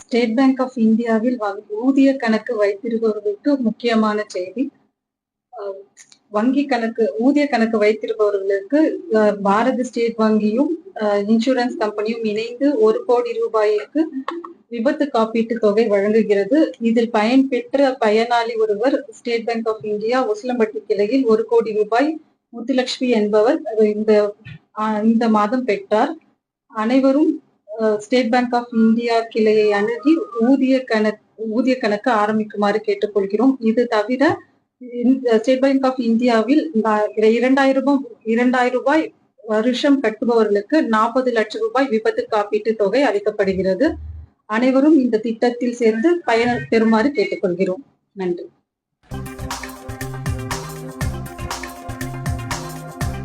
State Bank of இந்தியாவில் ஊதிய கணக்கு வைத்திருப்பவர்களுக்கு முக்கியமான செய்தி. ஊதிய கணக்கு வைத்திருப்பவர்களுக்கு பாரத ஸ்டேட் வங்கியும் இன்சூரன்ஸ் கம்பெனியும் இணைந்து 1 கோடி ரூபாய்க்கு விபத்து காப்பீட்டு தொகை வழங்குகிறது. இதில் பயன்பெற்ற பயனாளி ஒருவர் State Bank of India Usilampatti கிளையில் 1 கோடி ரூபாய் முத்துலட்சுமி என்பவர் இந்த மாதம் பெற்றார். அனைவரும் ஸ்டேட் பேங்க் ஆஃப் இந்தியா கிளையை அணுகி ஊதிய கணக்கு ஆரம்பிக்குமாறு கேட்டுக்கொள்கிறோம். இது தவிர ஸ்டேட் பேங்க் ஆஃப் இந்தியாவில் 2000 ரூபாய் வருஷம் கட்டுபவர்களுக்கு 40 லட்சம் ரூபாய் விபத்து காப்பீட்டு தொகை அளிக்கப்படுகிறது. அனைவரும் இந்த திட்டத்தில் சேர்ந்து பயன் பெறுமாறு கேட்டுக்கொள்கிறோம். நன்றி.